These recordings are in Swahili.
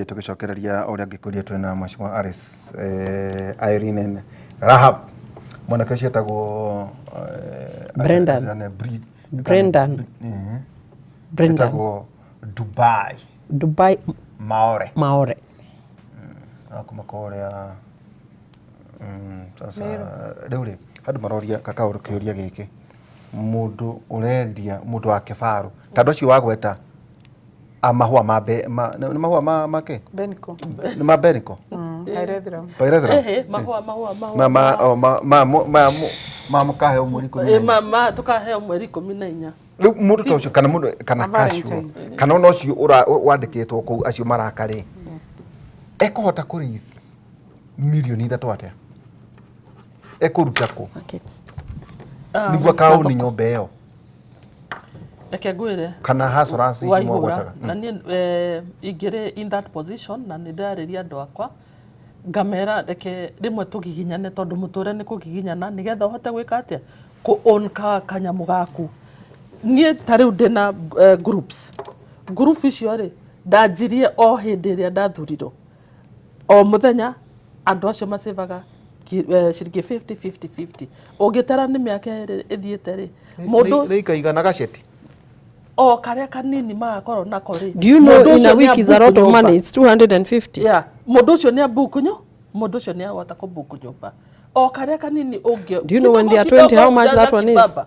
tugicokereria uria ngikuria twina Mheshimiwa Alice Irene Rahab mwanake ucio etagwo Brendan etagwo Dubai Maore akuma korea sasa riu handu maroria kakauru kiuria giki mundu urendia mundu wa kifaru tandu cio wagweta amahua mabe ni mahua make Beniko ni mabeniko Pairethra ma mukahe umweri 10 tukahe umweri 14 riu mundu ta ucio kana mundu kana kashu kana no cio wandikitwo ku acio marakari ekuhota kuris milioni 3 atia ekuruta ku nigwa kao ni nyomba iyo reke ngwire kana hasorasi ici mwagwetaga na ni ingire in that position na ni ndariria andu akwa ngamera reke rimwe tugiginyane tondu muture ni kugiginyana nigetha uhote gwika atia ku own kanyamu gaku nie tariu ndina group icio ri ndanjirie o hindi ria ndathurirwo o muthenya andu acio masevaga ciringi 50 ungitara ni miaka ithiete ri mundu rikaigana gaceti o karia kanini magakorwo nako ri. Do you know in a week is a lot of money? It's 250. Yeah, mundu ucio ni abukunyo mundu ucio ni agota kubuku nyumba o karia kanini ungi. Do you know when they are 20 how much that one is?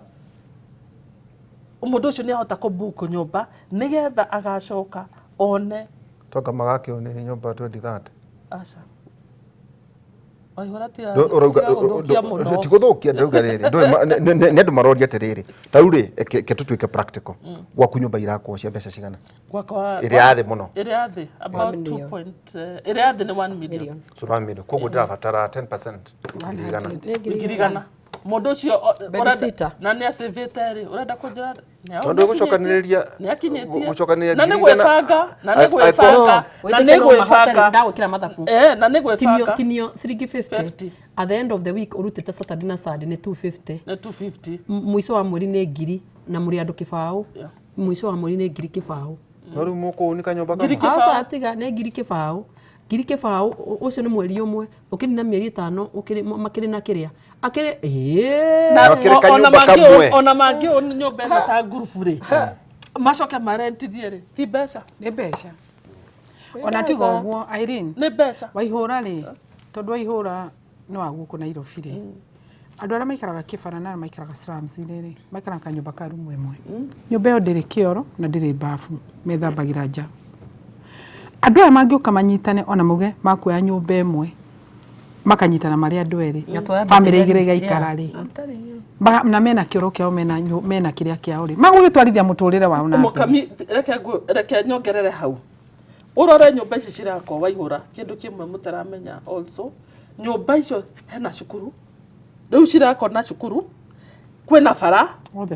Mundu ucio ni agota kubuku nyumba nigetha agacoka one toka magake one nyumba 2030 acha Waihora tira tikuthukia ndauga riri ni andu maroria atiriri tau ri ke tutwike practical gwaku nyumba irakwo cia mbeca cigana gwakwa iri athi muno iri athi about 2. Iri athi ni 1 million so 1 million koguo ndirabatara 10% ngirigana mundu ucio na ni asevete ri urenda kunjira tondu gucokaniriria ni akinyitie gucokaniriria na ni gwefanga ndagukira mathabu na ni gwefanga kinio ciringi 50 at the end of the week urutite Saturday na Sunday ni 250 mwiso wa mweri ni ngiri na muri andu kibao mwiso wa mweri ni ngiri kibao no ru muko ni kanyomba asa atiga ni ngiri kibao ucio ni mweri umwe ukini na mieri 5 ukiri makiri na kiria akire ona mangi nyumba ĩno ta group ri macoke marentithie ri ti mbeca ni mbeca ona tigo guo Irene ni mbeca Waihura ri tondu Waihura no aguku na Nairobi ri andu ara maikaraga kibara na maikaraga slums ri maikaraga kanyumba ka rumu imwe nyumba yo ndiri kioro na ndiri bafu methambagira nja andu aya mangiuka manyitane ona muge makuya nyumba imwe makanyitana mari andu eri family igire gaikara ri na mena kioro kiao mena kiria kiao ri magugitwarithia muturire wao na mukami reke nyongerere hau urore nyumba ici cirako Waihura kindu kimwe mutaramenya also nyumba icio hena cukuru riu cirako na cukuru kwina bara all the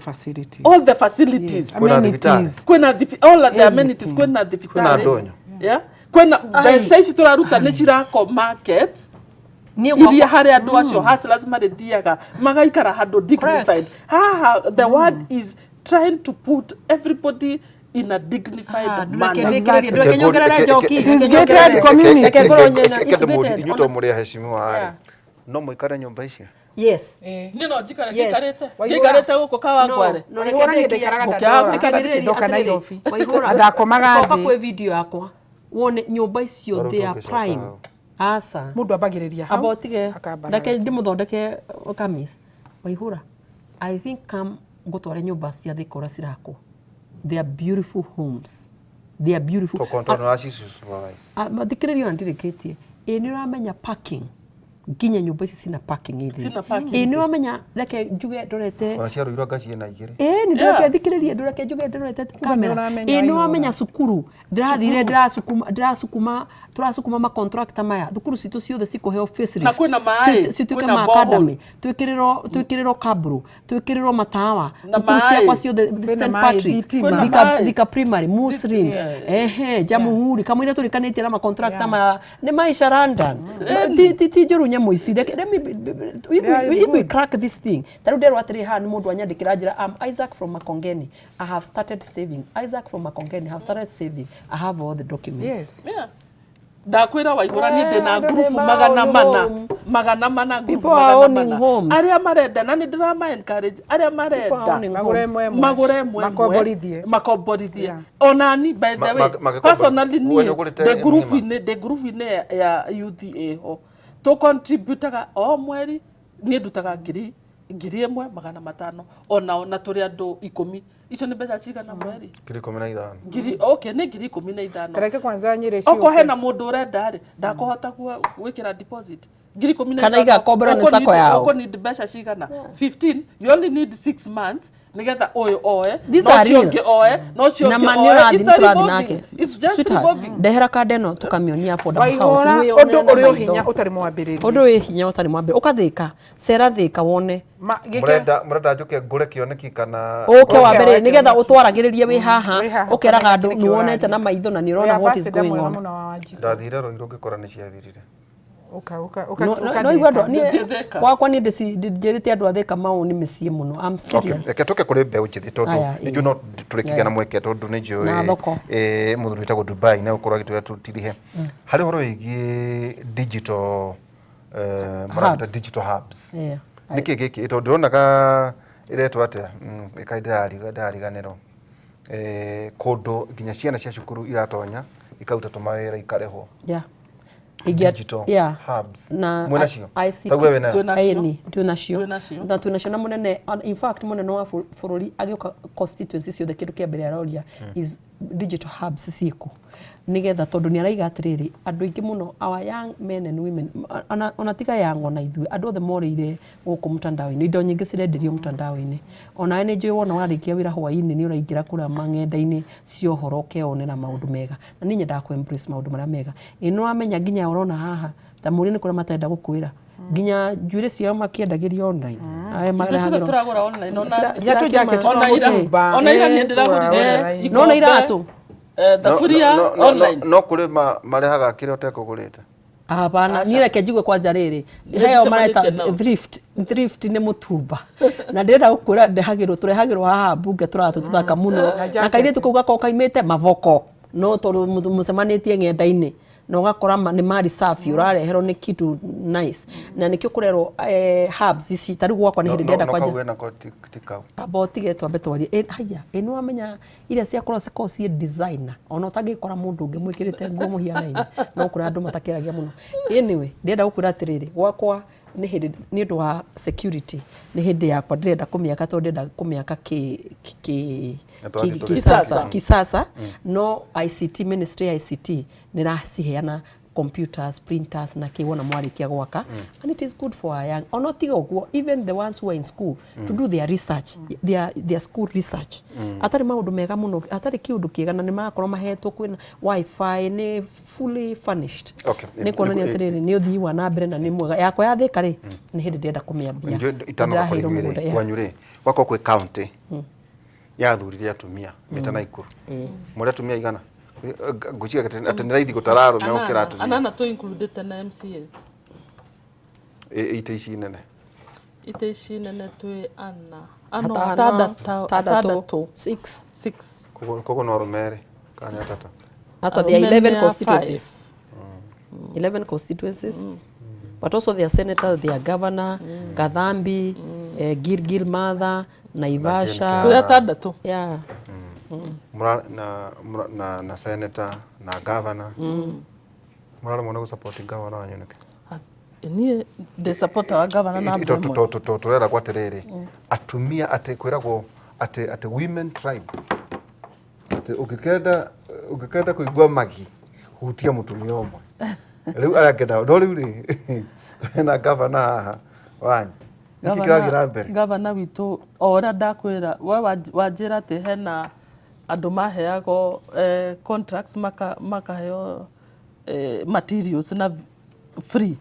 facilities amenities kwina all the amenities kwina thibitari yeah kwina mbeca ici turaruta ni cirako market iria hari andu acio hustlers marithiaga magaikara handu dignified the word is trying to put everybody in a dignified manner. Inyuto muri heshimiwa ari no muikare nyumba icio yes nino njikara gikarete guko kawangware no rekendekaraga ndoka Nairobi adakomaga soka kwe video yakwa wone nyumba icio they are prime asa mundu abagiriria hau abotige ndake ndimuthondeke kamis Waihura I think come gutware nyumba cia thikora cirako they are beautiful homes they are beautiful to control aci supervise mathikiririo ndiriketie ni uramenya parking nginya nyumba ici cina parking ithi ni uramenya reke njuge ndorete ona cia ruirwa ngaci na igiri ni ndoreke thikiririe ndoreke njuge ndorete kamera ni uramenya cukuru ndirathire turasukuma ma contractor maya thukuru citu ciothe cikuheo facility na kwina mai cituike ma academy twikiriro kabro twikiriro matawa thukuru ciakwa ciothe St Patrick thika primary Muslims Jamhuri kamwire turikanitie na ma contractor maya ni maisha London ti njuru nyamu ici if we crack this thing taru ndero atiri ha ni mundu anyandikira njira Isaac from Makongeni I have started saving I have started saving I have all the documents yes yeah ndakwira waigura ni ndina group magana mana group aria marenda na ni ndirama encourage aria marenda magure mwe makomborithie ona ni by the way personally ni the group ne ya youth eho to contributaga o mweri ni ndutaga ngiri 1,500 ona turi andu 10 icio ni mbeca cigana mweri 15,000 okay ni 15,000 kareke kwanza nyire cio oko hena mundu urenda ri ndakuhota gwikira deposit 15,000 kana igakombora ni sako yao oko need mbeca cigana 15 you only need 6 months nigetha uyu oe no cio na manira thiturathi nake it's just revolving ndehera kande no tukamionia for the house undu uri hinya utari mwambiriria undu wi hinya utari mwambiriria ukathika cera thika wone murenda njuke ngure kioneki kana uke wa mbere nigetha utwaragiririe wi haha ukeraga andu ni wonete na maitho na ni urona what is going on ndathire roiro ngikora ni ciathirire no igwado ni wakwa ni ndijirite andu atheka mau ni micie muno I'm serious okay tuke kuri mbeu njithi tondu ni juno turikigana mweke tondu ni njui muthuri witagwo Dubai na ukorwa gitwe tutirihe hari horo igi digital marabita digital hubs niki giki tondu ndonaga iretwa atia ikaidarariganiro kundu nginya ciana cia cukuru iratonya ikauta tumawira ikareho digital hubs na mwenacio tunacio na munene in fact munene wa bururi agioka constituency ciothe kindu kia mbere aroria is digital hubs ciiko nigetha tondu ni araiga atiriri andu ingi muno our young men and women ona tiga young ona ithui andu othe morire guku mtandao-ini indo nyingi cirenderio mtandao-ini ona ene njui wona warikia wira hwaini ni uraingira kura mang'enda-ini cio horo keone na maundu mega na ni nyenda ku embrace maundu maria mega ino amenya nginya urona haha ta muri ni kura matenda gukwira nginya njuire ciao makiendagirio online aya magara turagura online ona ira ni ndiragurire no iratu thaburia online no kuri marehaga kire utekugurite hapana ni reke njigwe kwanja riri heo mareta thrift ni mutumba na ndenda gukura ndehagirwo turehagirwo haha bunge turatu tuthaka muno na kaire tukuga ko kaimite mavoko no tondu musemanitie ng'enda-ini no gakora ni mari safi urareherwo ni kitu nice na nikio kurero hubs ici tari gwakwa ni hindi ndenda kwanja about getwa betwari haya eno amenya ira cia kora cikosi designer ona utangikora mundu ungi mwikirite nguo muhiana-ini no kura andu matakiragia muno anyway ndenda gukura atiriri gwakwa ni hindi ni undu wa security ni hindi yakwa ndirenda kumiaka tondu ndenda kumiaka kisasa no ICT ministry ICT niraciheana computers printers na kiwona mwarikia gwaka and it is good for our young or not go even the ones who are in school to do their research their school research atari maundu mega muno atari kiundu kiega na ni makoro mahetwo kwina wifi ni fully furnished ni kuona ni atiriri ni uthii wa na mbere na ni mwega yakwa ya thika ri ni hindi ndenda kumiambia wanyure wako kwe county yathurire atumia mitana ikuru muri atumia igana guciga atene raithi gutararo me ukira atumia anana to include na MCS ite ici nene twi ana tadatu 6 kogo no rumere kanya tata hasa there are 11 constituencies 11 constituencies but also their senator their governor Gadhambi Gilgil Martha Naivasha tuli tadatu na senator na governor murala mwana support governor wanyoneke ni the support wa governor na to turera kwaterere atumia ate kwiragwo ate women tribe ate ukikenda kuigwa magi hutia mutumia omwe riu arakenda ndo riu ri na governor wanyu itikiragira mbere governor witu ora ndakwira we wanjira ati hena andu maheago contracts makaheo materials na free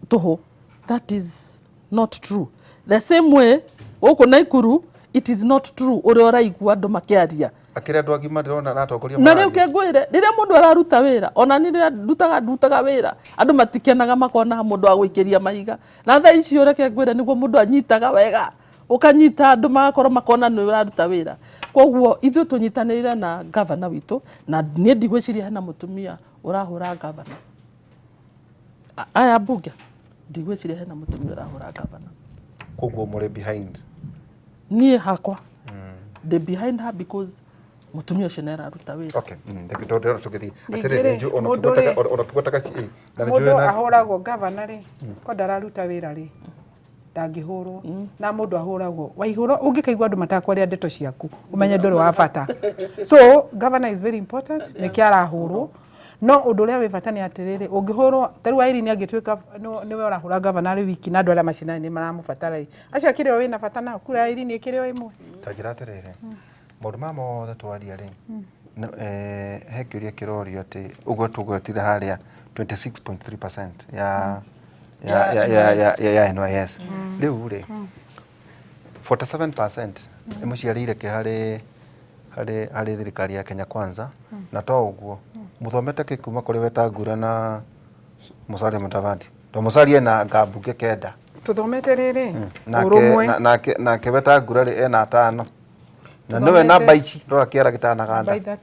toho that is not true the same way uko Naikuru it is not true uri oraigua andu makiaria akira andu agima ndirona na atongoria na riu kengwire riria mundu araruta wira ona ni riria ndutaga wira andu matikenaga makona mundu wa guikiria mahiga na tha ici ureke ngwire niguo mundu anyitaga wega ukanyita andu magakorwo makona ni uraruta wira koguo ithu tunyitanire na governor witu na ni ndigwiciria hena mutumia urahura governor aya bunge ndigwiciria hena mutumia urahura governor koguo muri behind nie hakwa they behind her because mutumia ucio neraruta wira okay ndikitondera tukithi atiriri nju ona kibotaka na mundu ahuragwo governor ri ko ndararuta wira ri ndangihurwo na mundu ahuragwo waihurwo ungikaigua andu matakwaria ndeto ciaku umenye nduri wa bata so governor is very important ni kiarahurwo no undu uria wi bata ni atiriri ungihurwo taru wairi ni angituika niwe urahura governor wiki na andu aria macina ni maramubatara acio kirio wina bata na kura iri ni kirio imwe tajira atiriri maundu ma mothe twaria ri he kiuria kirorio ati uguo tugwetire haria 26.3% ya NYS riu ri 47% imuciarire ke hari thirikari ya Kenya Kwanza na to uguo muthomete ke kuma kuri wetangura na Musalia Mudavadi to Musalia na ngambunge kenda tuthomete riri na ke wetangura ri ena 5 na niwe namba ici rora kiara gitanaganda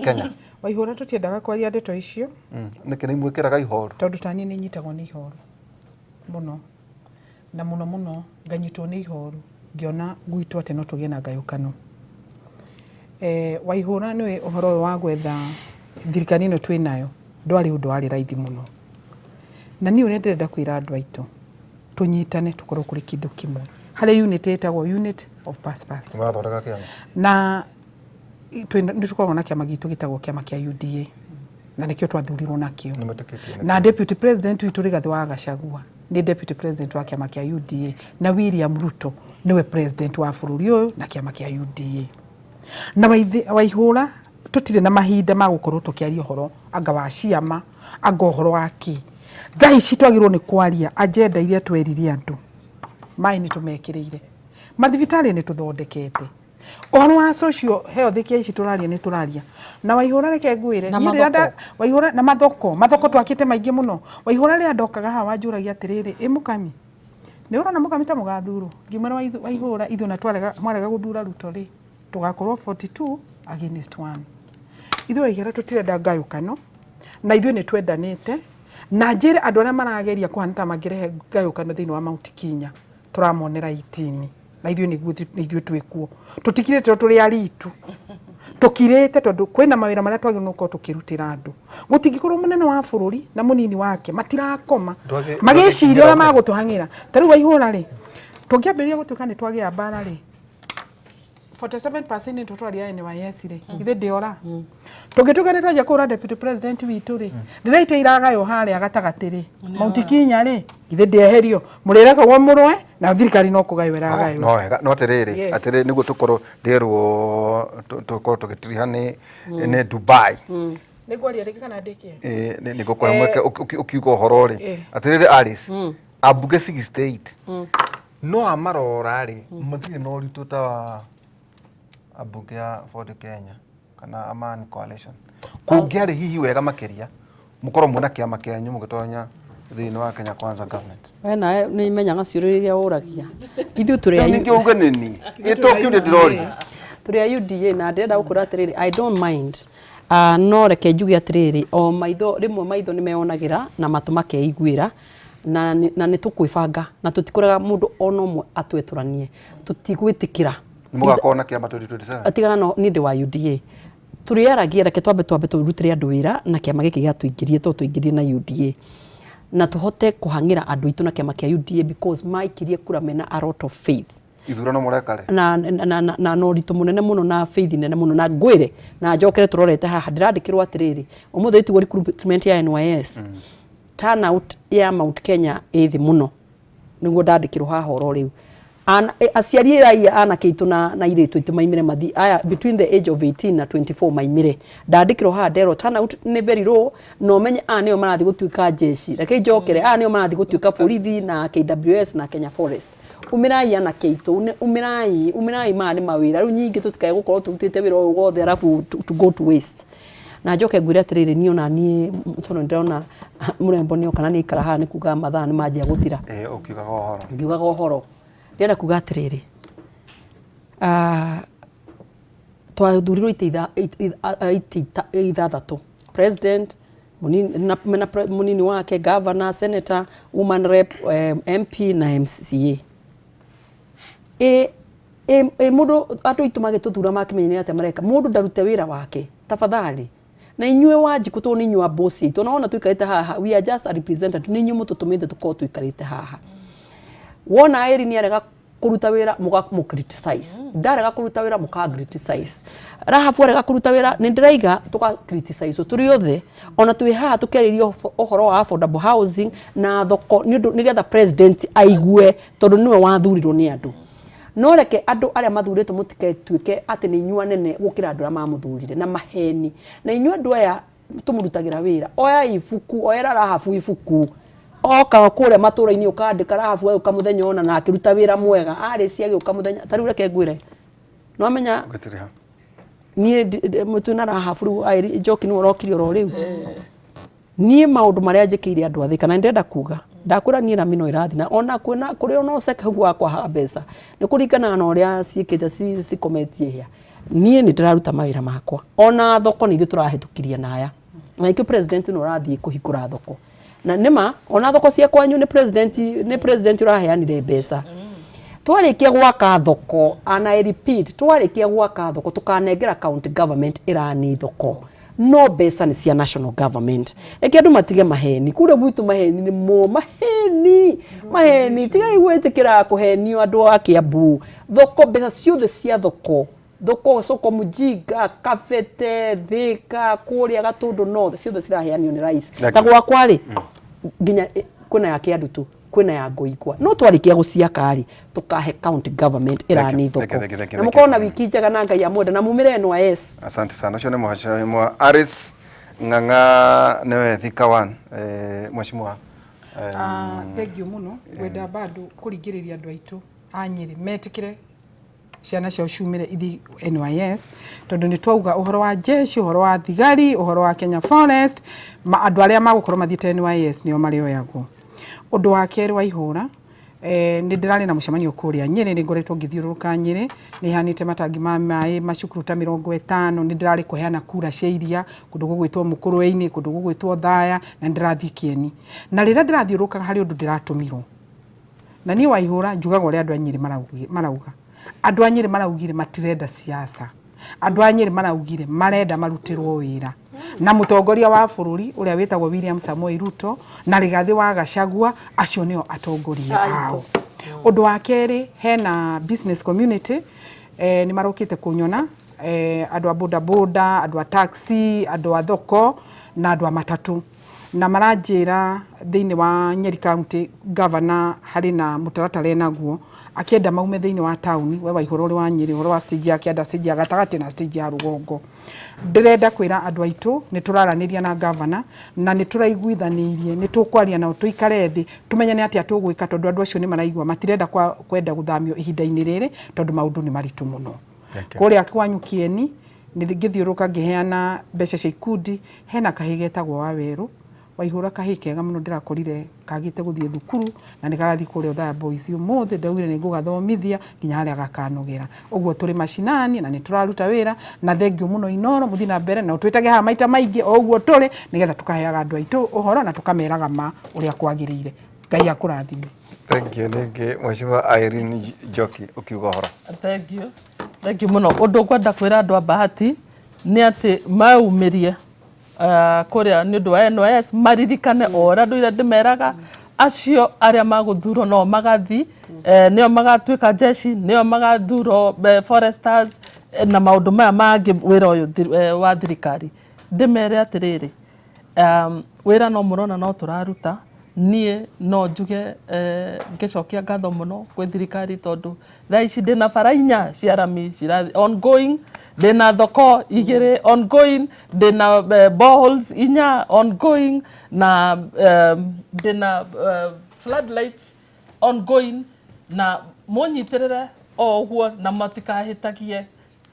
Kenya waihura tutiendaga kwaria ndeto icio niki ni mwikiraga ihoru tondu tani ni nyitagwo ni ihoru muno na muno nganyitwo ni ihoru ngiona gwitũ ati no tugie na ngayũkano waihura niwe uhoro wa gwetha thirikari ino twinayo ndwari undu wari raithi muno na ni uria ndirenda kwira andu aitu tunyitane tukorwo kuri kindu kimwe hari unit etagwo unit of purpose na ni tukorwo na kiama gitu gitagwo kiama kia UDA na nikio twathurirwo nakio na deputy president witu Rigathi wa Gachagua ni deputy president wa kiama kia UDA na William Ruto niwe president wa bururi uyu na kiama kia UDA na waihura tutire na mahinda ma gukorwo tukiaria horo anga wa ciama anga horo waki thai ci twagirwo ni kwaria agenda iria tweririe andu mai ni tumekirire mathibitari ni tuthondekete ohoro wa social health kia ici turaria ni turaria na waihura reke ngwire waihura na mathoko twakite maingi muno waihura ri andokaga ha wanjuragia atiriri imukami ni urona mukami ta mugathuru ngimera waihura ithu na mwarega guthura Ruto ri tugakorwo 42 against 1 ithu waigera tutirenda ngayũkano na ithu ni twendanite na njire andu aria marageria kuhanita magirehe ngayũkano thiini wa Mount Kenya turamonera 18 na ithu ni ithu twikuo tutikirite turi aritu tukirite tondu kwina mawira maria twagirwo nuko tukirutira andu gutingikorwo munene wa bururi na munini wake matirakoma magiciria uria magutuhangira tariu waihura ri tungiambiria gutuika ni twagia mbara ri 47% ni totwaria NYS ri ithe ndiora tungituka ni twaja kura deputy president witu ri ndiraite iragayo haria gatagati ri Mount Kenya ri ithe ndieherio murira kwa murwe na thirikari no kugayo iragayo no tiriri atiri niguo tukorwo ndirwo tukorwo tugitiriha ni Dubai nigwaria riki kana ndikie niguo kwa mweke ukiuga uhoro ri atiriri Alice abunge 68 no amarora ri mutire no ritu ta abunge ya Ford Kenya kana Amani Coalition kungiari hihi wega makiria mukorwo muna kiama kianyu mugitonya thiini wa Kenya Kwanza government wena ni menyaga ciuriria uragia ithu turi ya ningi uge nini ito kiundi ndirori turi ya UDA na ndenda gukura atiriri I don't mind no reke njuge atiriri o maitho rimwe maitho ni meonagira na matuma keiguira na ni tukwibanga na tutikuraga mundu onomwe atweturanie tutigwitikira mugakona kiama 2027 atigana no ni ndi wa UDA turiaragia reke twambe turutire andu wira na kiama giki giatuingirie tuingirie na UDA na tuhote kuhangira andu itu na kiama kia UDA because maikirie kura mena a lot of faith ithurano murekare na no ritu munene muno na faith nene muno na ngwire na njokere turorete haha ndirandikirwo atiriri umuthe itu recruitment ya NYS turnout ya Mount Kenya ithi muno niguo ndandikirwo haha horo riu aciari raia ana kitu na iretu itu maimire mathi aya between the age of 18 na 24 maimire ndandikirwo ha ndero turnout ni very low no menye anio marathi gutuika jeshi reke njokere anio marathi gutuika borithi na KWS na Kenya Forest umirai ana kitu umirai mani mawira riu nyingi tutikae gukorwo turutite wira o wothe arafu to go to waste na njoke ngwire atiriri ni ona ni tono ndona murembo ni okana ni ikara ha ni kuga mathaa ni manjia guthira ukiugaga uhoro ngiugaga uhoro ndenda kuga atiriri twathurirwo ithathatũ president munini wake governor senator woman rep MP na MCA mundu andu itu magituthura makimenyera ati mareka mundu ndarute wira wake tafadhali na inyue wajiku tu ni nyua bosi tunaona tuikarite haha we are just a representative ni nyumu tutumite tuko tuikarite haha wona airi ni arega kuruta wira mu criticize ndarega kuruta wira muka criticize rahafu arega kuruta wira ni ndiraiga tuka criticize turi othe ona twi haha tukeririo ohoro wa affordable housing na thoko nigetha president aigue tondu niwe wathurirwo ni andu no reke andu aria mathuritwo mutiketuike ati ni inyua nene gukira andu aria mamuthurire na maheni na inyua andu aya tumurutagira wira oya ifuku oyera rahafu ifuku oka kure matura-ini ukandika rahafu uka muthenya ona na akiruta wira mwega ari ciagi uka muthenya tari reke ngwire no amenya nie mutuna rahafu ru airi joki ni urokiri oro riu nie maundu maria njikire andu athi kana ndenda kuga ndakwira nie na mino irathi na ona kwina kuri ona useka gwa kwa mbeca ni kurikana na uria ciikite ci kometie hia nie ni ndiraruta mawira makwa ona thoko ni turahitukiria naya na ikio president no rathi kuhikura thoko na nima ona thoko cia kwanyu ni president uraheanire mbeca twarikia gwaka thoko and I repeat twarikia gwaka thoko tukanengera county government irani thoko no mbeca ni cia national government eke andu matige maheni kure gwitu maheni ni maheni tiga igwetikira kuhenio andu a Kiambu thoko mbeca ciothe cia thoko soko Mujiga Kafete Thika kuria Gatundu North ciothe ciraheanio ni rais ta gwakwa ri nginya kwina ya Kiandu tu kwina ya Ngoikwa no twarikia guciaka tukahe county government irani thoko na mukona wiki njega na Ngai amwenda na mumire no yes asante sana cio ni muhasha Aris Ng'ang'a newe Thika 1 mweshimwa thank you muno wenda bado kuringiriria andu aitu anyiri metikire ciana cia ciumire ithi NYS tondu ni twauga uhoro wa jeshi uhoro wa thigari uhoro wa Kenya Forest andu aria magukorwo mathiete NYS nio marioyagwo undu wa keri wa ihura ni ndirari na mucemanio kuria Nyeri ni ngoretwo ngithiuruka Nyeri ni hanite matangi ma mai macukuru ta 50 ni ndirari kuheana kura cia iria kundu gugwitwo Mukuruini kundu gugwitwo Thaya na ndirathi Kieni na rira ndirathiuruka hari undu ndiratumirwo na ni wa ihura njugaga uri andu a Nyeri marauga andu a Nyeri maraugire matirenda siasa andu a Nyeri maraugire marenda marutirwo wira na mutongoria wa bururi uria witagwo William Samoei Ruto na Rigathi wa Gachagua acio nio atongoria ao undu wa keri hena business community ni marokite kunyona andu a boda boda andu a taxi andu a thoko na andu a matatu na maranjira thiini wa Nyeri County governor hari na mutaratara naguo akienda maume thiini wa town we wa ihoro wa Nyeri horo wa stage ya kianda stage ya gatagati na stage ya rugongo ndirenda kwira andu aitu ni turaraniria na governor na ni turaiguithanirie ni tukwaria na tuikare thi tumenyane ati atugwika tondu andu acio ni maraigwa matirenda kwenda guthamio ihinda-ini riri tondu maundu ni maritu muno kuria kwanyu Kieni ni ngithiuruka ngiheana mbeca cia ikundi hena kahigetagwo wa weru waihura kahikega muno ndirakorire kagite guthie thukuru na nikarathi kuri Othaya Boys umuthe ndaugire ni ngugathomithia nginya haria gakanogera uguo turi mashinani na ni turaruta wira na thengio muno Inoro muthi na mbere na twitage ha maita maingi uguo turi nigetha tukaheaga andu aitu uhoro na tukameraga ma uria kwagirire Ngai akurathime thank you ningi mweshimwa Irene Joki ukiuga horo thank you muno undu kwenda kwira andu a Bahati ni ati maumirie kuria ni undu wa NYS maririkane ora ndu ira ndimeraga acio aria maguthuro no magathi nio magatuika jeshi nio magathuro foresters na maundu maya mangi wira uyu wa thirikari ndimere atiriri wira no murona no turaruta nie no njuge ngicokia ngatho muno kwi thirikari tondu thaa ici ndina barainya ciarami cira ongoing dena thoko igire ongoing dena boreholes inya ongoing na dena floodlights ongoing na munyitirire oguo na matikahitagie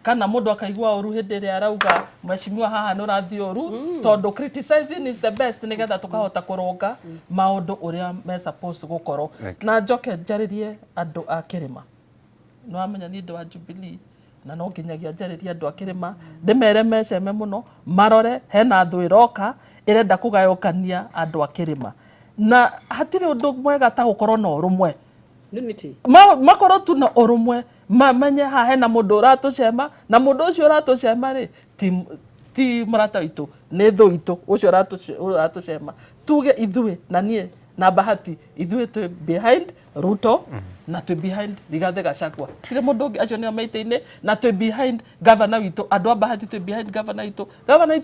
kana mundu akaigua oru hindi ria arauga mheshimiwa haha no rathi oru tondu criticizing is the best nigetha tukahota kurunga maundu uria me supposed gukorwo na njoke njaririe andu a Kirima no amenya ni ndo wa Jubilee na no nginyagia njariria andu akirima ndimere meceme muno marore hena thu iroka irenda kugayukania andu akirima na hatire undu mwega ta gukorwo na urumwe unity makorwo tu na urumwe mamenye ha hena mundu uratucema na mundu ucio uratucema ri ti murata witu ni thu itu ucio uratucema tuge ithue na nie na bahati ithue tu behind Ruto na tu behind Rigathi Gachagua tire mundu ungi acio ni maite-ini na tu behind governor witu andu a bahati tu behind governor witu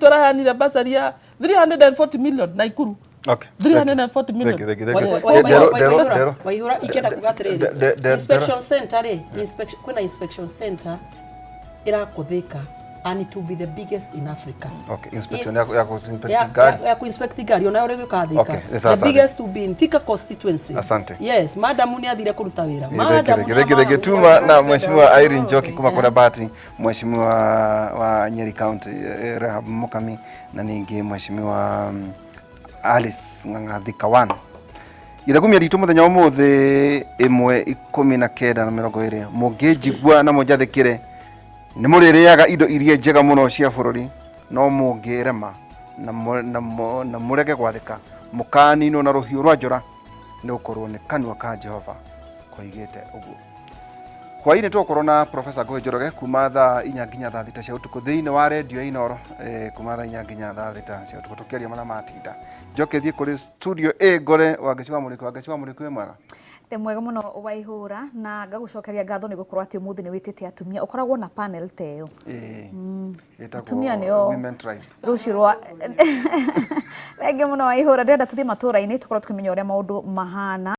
arahanire basari ya 340 million na Ikuru. Okay. 340 million. Waihura ikenda kugatiriri inspection center kuna inspection center irakuthika and it will be the biggest in Africa. Okay, inspection ya inspect gari. Ya inspect gari ona uri gukathika. Okay, the biggest to be in Thika constituency. Asante. Yes, madam ni athire kuruta wira. Madam tuma na mheshimiwa Irene Njoki kuma kwa Bahati, mheshimiwa wa Nyeri County Rehab Mukami na ningi mheshimiwa Alice Ng'ang'athika 1 ithakumia ritu muthenya umuthi 1:19 mungijigua na munjathikire ni muririaga indo iria njega muno cia bururi no mungirema na mureke gwathika mukanino na ruhiu rwa njora ni ukorwo ni kanua ka Jehova koigite uguo Hwaini tukorwo na Professor Ngũgĩ Njoroge kuma thaa 4 nginya thaa 6 cia utuku thiini wa radio Inoro kuma thaa 4 nginya thaa 6 cia utuku tukiaria mana matinda njoke thie kuri studio Ngore wa Gĩciwa Mũrĩkũ mwega Te mwega muno Waihura na ngagucokeria ngatho ni gukorwo ati umuthi ni witite atumia ukoragwo na panel teo atumia ni women tribe rucirwa rege muno Waihura ndenda tuthie matura-ini tukorwo tukimenya uria maundu mahana